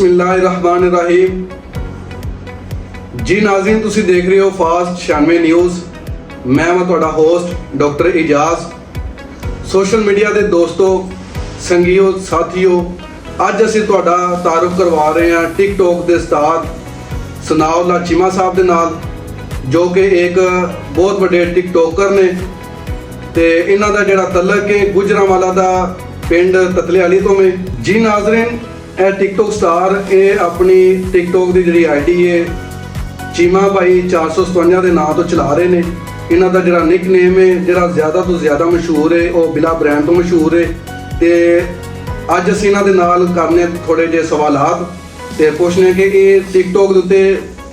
बिस्मिल्लाहिर्रहमानिर्रहीम। जी नाज़रीन, तुसी देख रहे हो फास्ट 96 न्यूज़। मैं तुहाडा host doctor Ejaz. Social media के दोस्तों, संगियो, साथियों, अज असीं तुहाडा तारुफ करवा रहे हैं टिकटॉक के उस्ताद सनाउल्लाह चीमा साहब दे नाल, जो कि एक बहुत बड़े टिकटॉकर ने ते इन्हां दा जिहड़ा तलक है गुजरांवाला दा पिंड ततलियाली तो में। जी नाज़रीन, ਇਹ टिकटॉक स्टार ਇਹ ਆਪਣੀ टिकटॉक ਦੀ ਜਿਹੜੀ ਆਈਡੀ ਹੈ ਚੀਮਾ ਭਾਈ 457 ਦੇ ਨਾਂ ਤੋਂ ਚਲਾ ਰਹੇ ਨੇ। ਇਹਨਾਂ ਦਾ ਜਿਹੜਾ ਨਿਕਨੇਮ ਹੈ, ਜਿਹੜਾ ਜ਼ਿਆਦਾ ਤੋਂ ਜ਼ਿਆਦਾ ਮਸ਼ਹੂਰ ਹੈ, ਉਹ ਬਿਲਾ ਬ੍ਰਾਂਡ ਤੋਂ ਮਸ਼ਹੂਰ ਹੈ। ਤੇ ਅੱਜ ਅਸੀਂ ਇਹਨਾਂ ਦੇ ਨਾਲ ਕਰਨੇ ਥੋੜੇ ਜਿਹੇ ਸਵਾਲਾਤ ਤੇ ਪੁੱਛਣੇ ਕਿ ਇਹ टिकटॉक ਦੇ ਉੱਤੇ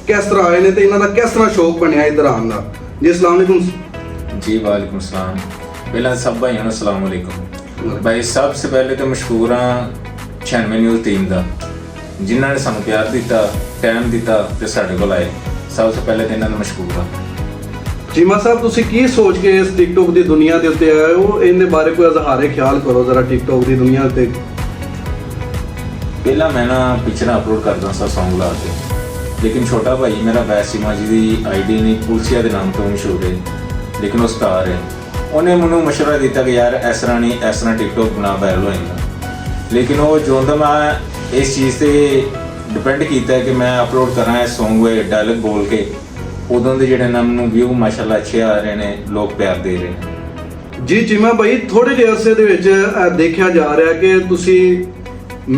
ਕਿਸ ਤਰ੍ਹਾਂ ਆਏ ਨੇ ਤੇ ਇਹਨਾਂ ਦਾ ਕਿਸ ਤਰ੍ਹਾਂ ਸ਼ੌਕ ਬਣਿਆ ਇੱਧਰ ਆਉਣ ਦਾ। ਜੀ अस्सलाम वालेकुम। जी वालेकुम सलाम। पहला सब भाइयों को अस्सलाम वालेकुम। भाई सबसे पहले तो मशहूर हाँ 96 न्यूज़ टीम का, जिन्होंने सानू प्यार दिता, टाइम दिता ते साडे कोल आए। सबसे पहले तो इन्होंने मशहूर हाँ। चीमा साहब, तुसी की सोच के इस टिकटॉक की दुनिया के उत्ते आए हो? इनके बारे कोई इजहार ख्याल करो जरा टिकटॉक की दुनिया ते। पहला मैं ना पिक्चर अपलोड करता सा सॉन्ग ला के, लेकिन छोटा भाई मेरा वैसीमा जी की आईडी नहीं पुलसिया के नाम तो मशहूर है, लेकिन वो स्टार है। उन्हें मैनू मशवरा दिता कि यार इस तरह नहीं, इस तरह टिकटॉक बना वायरल हो जाएगा। लेकिन वो जो मैं इस चीज़ से डिपेंड किया है कि मैं अपलोड करा सॉन्ग डायलॉग बोल के, उदों के जोड़े ना मैं व्यू माशाल्लाह अच्छे आ रहे हैं, लोग प्यार दे रहे हैं। जी चीमा भाई, थोड़े जे अरसे दे विच देखा जा रहा है कि तुसी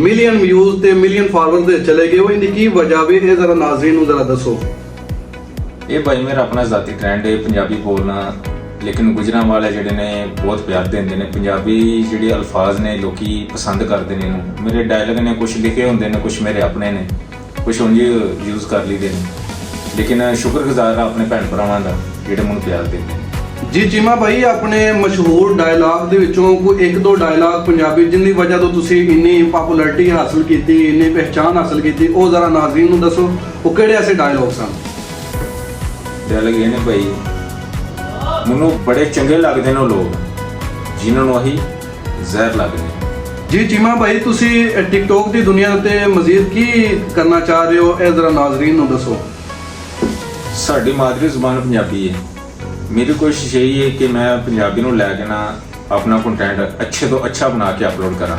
मिलियन व्यूज़ ते मिलियन फॉलोअर्स दे चले गए हो। इनकी की वजह वे ये जरा नाज़रीन नूं जरा दसो। ये भाई मेरा अपना ज़ाती ट्रेंड है पंजाबी बोलना, लेकिन गुजरांवाले जिहड़े ने बहुत प्यार देंदे ने। पंजाबी जिहड़े अल्फाज ने लोकी पसंद करते ने। मेरे डायलॉग ने कुछ लिखे होंदे ने, कुछ मेरे अपने ने, कुछ उंज यूज़ कर लईदे ने। लेकिन शुक्रगुजार हाँ अपने भैन भरावां दा जिहड़े मैनूं प्यार देंदे। जी चीमा भाई, अपने मशहूर डायलॉग दे विचों कोई एक दो डायलॉग पंजाबी जिन्नी वजह तो तुसी इन्नी पॉपुलैरिटी हासिल कीती, इन्नी पहचान हासिल कीती, वो जरा नाज़रीन नूं दसो वो किहड़े ऐसे डायलॉग सन? डायलॉग ये ने भाई, ਮੈਨੂੰ बड़े चंगे लगते हैं लोग जिन्होंने वही जहर लगते हैं। जी चीमा भाई, तुसी टिकटॉक की दुनिया ते मजीद की करना चाह रहे हो, ए जरा नाज़रीन नूं दसो। साडी मादरी जुबान पंजाबी है। मेरी कोशिश यही है कि मैं पंजाबी नूं लैके ना अपना कंटेंट अच्छे तो अच्छा बना के अपलोड करा,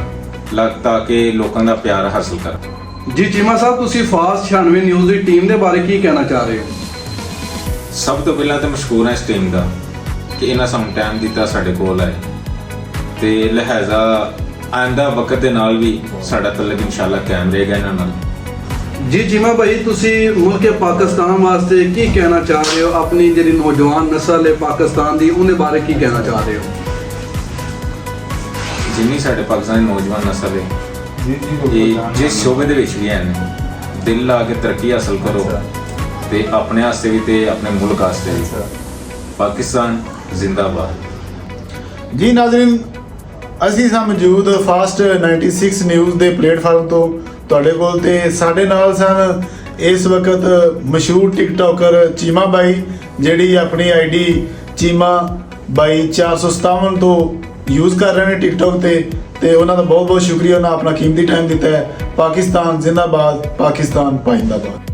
ताकि लोगों का प्यार हासिल करा। जी चीमा साहब, तुसी फास्ट 96 न्यूज़ की टीम के बारे की कहना चाह रहे हो? सब तो पहला तो मशहूर है इस टीम का कि इन्हें सानू टाइम दिता, साडे कोल आए ते लिहाजा आइंदा वक्त के नाल भी साडा तलक इंशाल्लाह कायम रहेगा इन्हां नाल। जी चीमा भाई, तुसी मुल्क पाकिस्तान वास्ते की कहना चाह रहे हो? अपनी जिहड़ी नौजवान नस्ल है पाकिस्तान की, उन्हें बारे की कहना चाह रहे हो? जिन्नी साडे पाकिस्तान दी नौजवान नस्ल है ये जिस शोबे दे विच भी है, दिल ला के तरक्की हासिल करो ते अपने वास्ते भी ते अपने मुल्क वास्ते भी। पाकिस्तान जिंदाबाद। जी नाज़रीन, ਅਸੀਂ ਸਾਂ ਮੌਜੂਦ ਫਾਸਟ 96 ਨਿਊਜ਼ ਦੇ ਪਲੇਟਫਾਰਮ ਤੋਂ ਤੁਹਾਡੇ ਕੋਲ ਤੇ ਸਾਡੇ ਨਾਲ ਸਨ ਇਸ ਵਕਤ ਮਸ਼ਹੂਰ ਟਿਕਟੌਕਰ ਚੀਮਾ ਬਾਈ, ਜਿਹੜੀ ਆਪਣੀ ਆਈਡੀ ਚੀਮਾ ਬਾਈ 457 ਤੋਂ ਯੂਜ਼ ਕਰ ਰਹੇ ਨੇ ਟਿਕਟੌਕ ਤੇ ਉਹਨਾਂ ਦਾ ਬਹੁਤ ਬਹੁਤ ਸ਼ੁਕਰੀਆ, ਉਹਨਾਂ ਆਪਣਾ ਕੀਮਤੀ ਟਾਈਮ ਦਿੱਤਾ ਹੈ। ਪਾਕਿਸਤਾਨ ਜ਼ਿੰਦਾਬਾਦ, ਪਾਕਿਸਤਾਨ ਪਾਇੰਦਾਬਾਦ।